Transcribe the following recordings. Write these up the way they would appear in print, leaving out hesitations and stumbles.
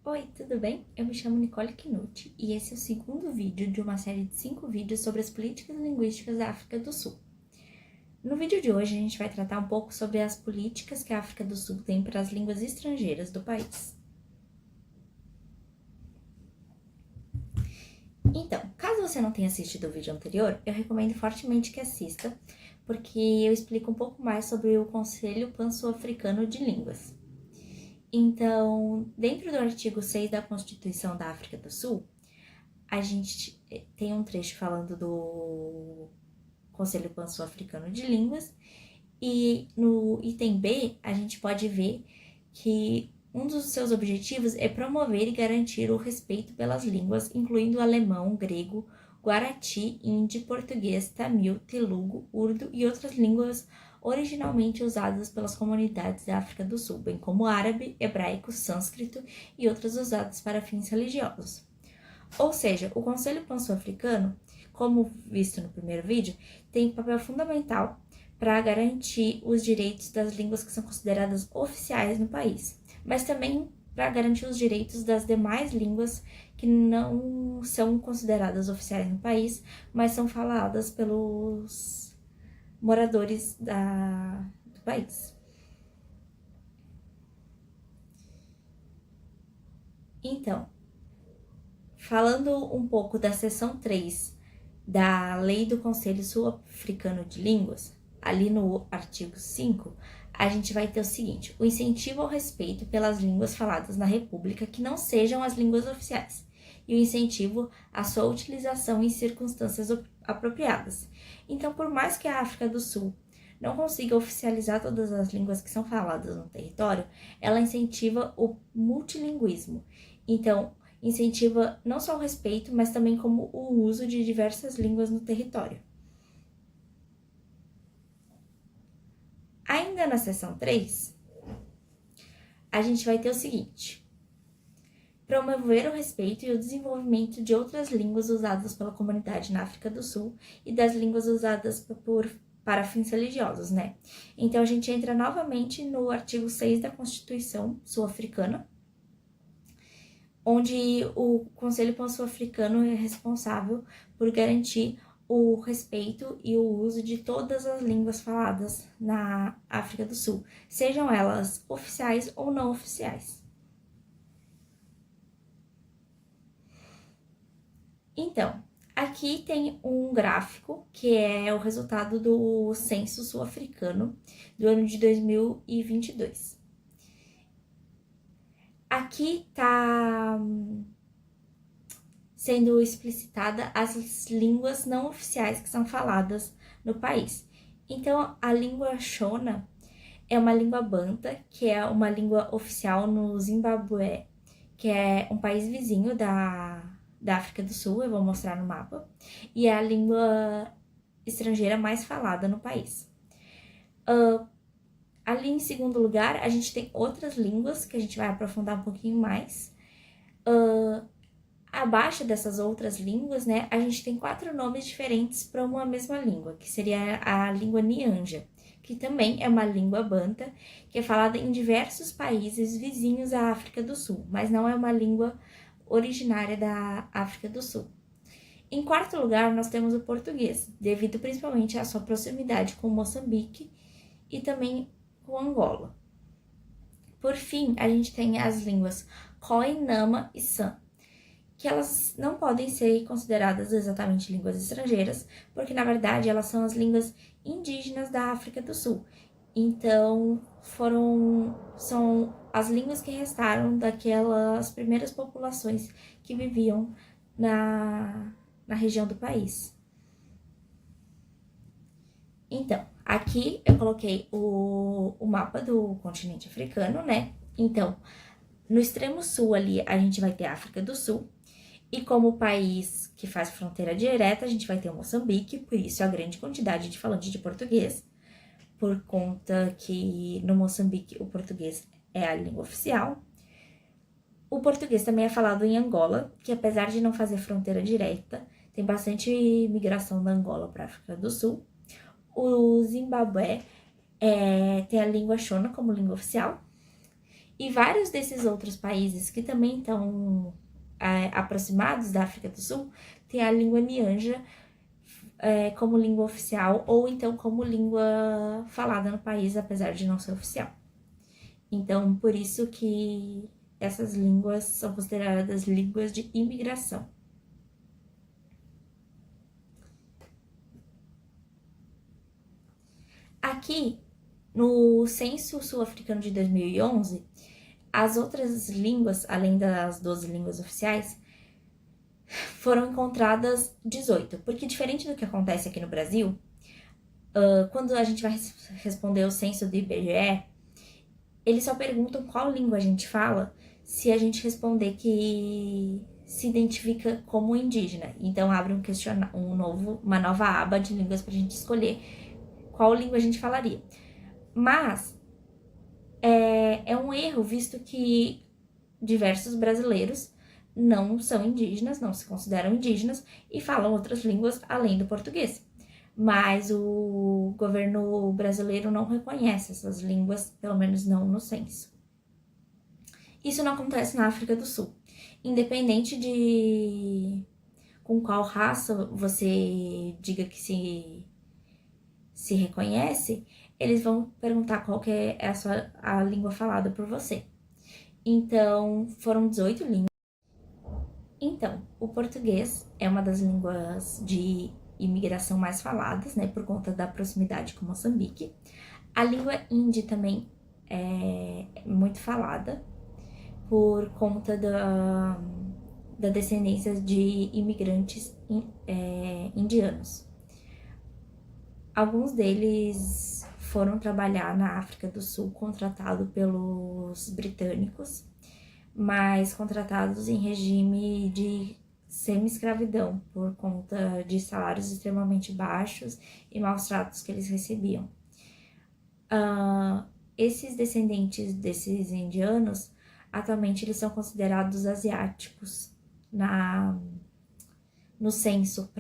Oi, tudo bem? Eu me chamo Nicole Knut e esse é o segundo vídeo de uma série de 5 vídeos sobre as políticas linguísticas da África do Sul. No vídeo de hoje, a gente vai tratar um pouco sobre as políticas que a África do Sul tem para as línguas estrangeiras do país. Então, caso você não tenha assistido o vídeo anterior, eu recomendo fortemente que assista, porque eu explico um pouco mais sobre o Conselho Pan-Sul-Africano de Línguas. Então, dentro do artigo 6 da Constituição da África do Sul, a gente tem um trecho falando do Conselho Pan-Sul-Africano de Línguas, e no item B a gente pode ver que um dos seus objetivos é promover e garantir o respeito pelas línguas, incluindo alemão, grego, guarati, hindi, português, tamil, telugu, urdu e outras línguas originalmente usadas pelas comunidades da África do Sul, bem como árabe, hebraico, sânscrito e outras usadas para fins religiosos. Ou seja, o Conselho Pan-Sul-Africano, como visto no primeiro vídeo, tem um papel fundamental para garantir os direitos das línguas que são consideradas oficiais no país, mas também para garantir os direitos das demais línguas que não são consideradas oficiais no país, mas são faladas pelos moradores do país. Então, falando um pouco da seção 3 da Lei do Conselho Sul-Africano de Línguas, ali no artigo 5, a gente vai ter o seguinte: o incentivo ao respeito pelas línguas faladas na República que não sejam as línguas oficiais, e o incentivo à sua utilização em circunstâncias apropriadas. Então, por mais que a África do Sul não consiga oficializar todas as línguas que são faladas no território, ela incentiva o multilinguismo. Então, incentiva não só o respeito, mas também como o uso de diversas línguas no território. Ainda na seção 3, a gente vai ter o seguinte: promover o respeito e o desenvolvimento de outras línguas usadas pela comunidade na África do Sul e das línguas usadas para fins religiosos, né? Então, a gente entra novamente no artigo 6 da Constituição Sul-Africana, onde o Conselho Pan-Sul-Africano é responsável por garantir o respeito e o uso de todas as línguas faladas na África do Sul, sejam elas oficiais ou não oficiais. Então, aqui tem um gráfico que é o resultado do Censo Sul-Africano do ano de 2022. Aqui está sendo explicitada as línguas não oficiais que são faladas no país. Então, a língua Shona é uma língua banta, que é uma língua oficial no Zimbábue, que é um país vizinho da África do Sul, eu vou mostrar no mapa, e é a língua estrangeira mais falada no país. Ali em segundo lugar, a gente tem outras línguas que a gente vai aprofundar um pouquinho mais. Abaixo dessas outras línguas, né, a gente tem 4 nomes diferentes para uma mesma língua, que seria a língua Nyanja, que também é uma língua banta, que é falada em diversos países vizinhos à África do Sul, mas não é uma língua originária da África do Sul. Em quarto lugar, nós temos o português, devido principalmente à sua proximidade com Moçambique e também com Angola. Por fim, a gente tem as línguas Khoi, Nama e San, que elas não podem ser consideradas exatamente línguas estrangeiras, porque na verdade elas são as línguas indígenas da África do Sul. Então, são as línguas que restaram daquelas primeiras populações que viviam na região do país. Então, aqui eu coloquei o mapa do continente africano, né? Então, no extremo sul ali, a gente vai ter a África do Sul. E como país que faz fronteira direta, a gente vai ter o Moçambique, por isso a grande quantidade de falantes de português, por conta que no Moçambique o português é a língua oficial. O português também é falado em Angola, que apesar de não fazer fronteira direta, tem bastante migração da Angola para a África do Sul. O Zimbábue tem a língua Shona como língua oficial. E vários desses outros países que também estão aproximados da África do Sul têm a língua Nyanja como língua oficial ou então como língua falada no país, apesar de não ser oficial. Então, por isso que essas línguas são consideradas línguas de imigração. Aqui, no Censo Sul-Africano de 2011, as outras línguas, além das 12 línguas oficiais, foram encontradas 18, porque diferente do que acontece aqui no Brasil, quando a gente vai responder o censo do IBGE, eles só perguntam qual língua a gente fala se a gente responder que se identifica como indígena. Então abre uma nova aba de línguas para a gente escolher qual língua a gente falaria. Mas é um erro, visto que diversos brasileiros não são indígenas, não se consideram indígenas e falam outras línguas além do português. Mas o governo brasileiro não reconhece essas línguas, pelo menos não no censo. Isso não acontece na África do Sul. Independente de com qual raça você diga que se reconhece, eles vão perguntar qual que é a língua falada por você. Então, foram 18 línguas. Então, o português é uma das línguas de imigração mais faladas, né, por conta da proximidade com Moçambique. A língua hindi também é muito falada por conta da descendência de imigrantes indianos. Alguns deles foram trabalhar na África do Sul, contratados pelos britânicos, mas contratados em regime de semi-escravidão, por conta de salários extremamente baixos e maus tratos que eles recebiam. Esses descendentes desses indianos, atualmente eles são considerados asiáticos no censo,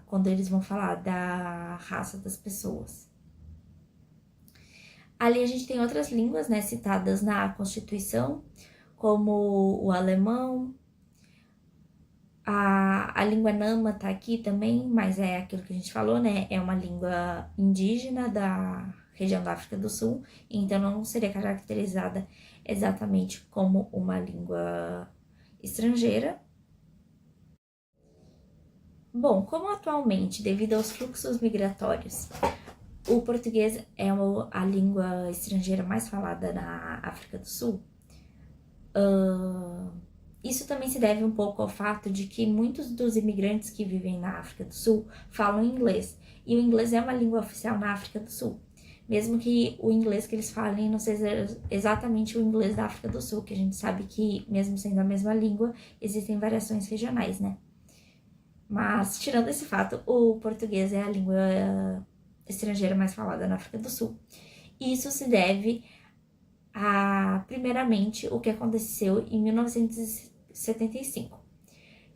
quando eles vão falar da raça das pessoas. Ali a gente tem outras línguas, né, citadas na Constituição, como o alemão, a língua Nama tá aqui também, mas é aquilo que a gente falou, né, é uma língua indígena da região da África do Sul, então não seria caracterizada exatamente como uma língua estrangeira. Bom, como atualmente, devido aos fluxos migratórios, o português é a língua estrangeira mais falada na África do Sul, isso também se deve um pouco ao fato de que muitos dos imigrantes que vivem na África do Sul falam inglês, e o inglês é uma língua oficial na África do Sul, mesmo que o inglês que eles falem não seja exatamente o inglês da África do Sul, que a gente sabe que, mesmo sendo a mesma língua, existem variações regionais, né? Mas, tirando esse fato, o português é a língua estrangeira mais falada na África do Sul. E isso se deve primeiramente, o que aconteceu em 1975,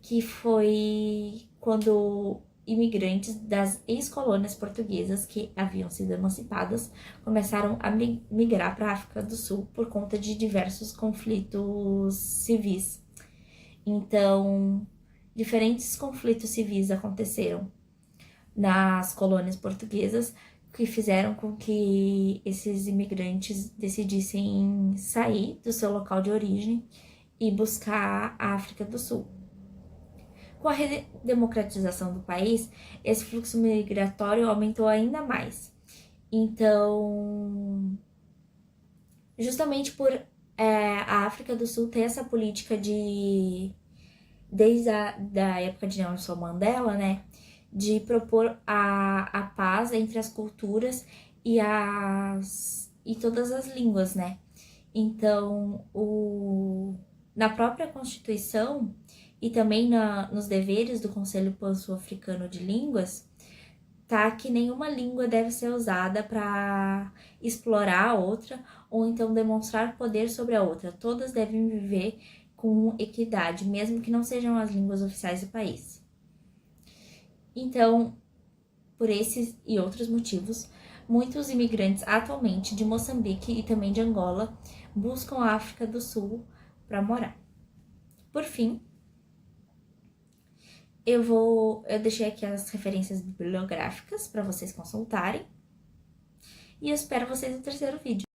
que foi quando imigrantes das ex-colônias portuguesas que haviam sido emancipadas começaram a migrar para a África do Sul por conta de diversos conflitos civis. Então, diferentes conflitos civis aconteceram nas colônias portuguesas, que fizeram com que esses imigrantes decidissem sair do seu local de origem e buscar a África do Sul. Com a redemocratização do país, esse fluxo migratório aumentou ainda mais. Então, justamente por a África do Sul ter essa política desde da época de Nelson Mandela, né, de propor a paz entre as culturas e todas as línguas, né? Então, na própria Constituição e também nos deveres do Conselho Pan-Sul-Africano de Línguas, tá que nenhuma língua deve ser usada para explorar a outra ou então demonstrar poder sobre a outra. Todas devem viver com equidade, mesmo que não sejam as línguas oficiais do país. Então, por esses e outros motivos, muitos imigrantes atualmente de Moçambique e também de Angola buscam a África do Sul para morar. Por fim, eu deixei aqui as referências bibliográficas para vocês consultarem. E eu espero vocês no terceiro vídeo.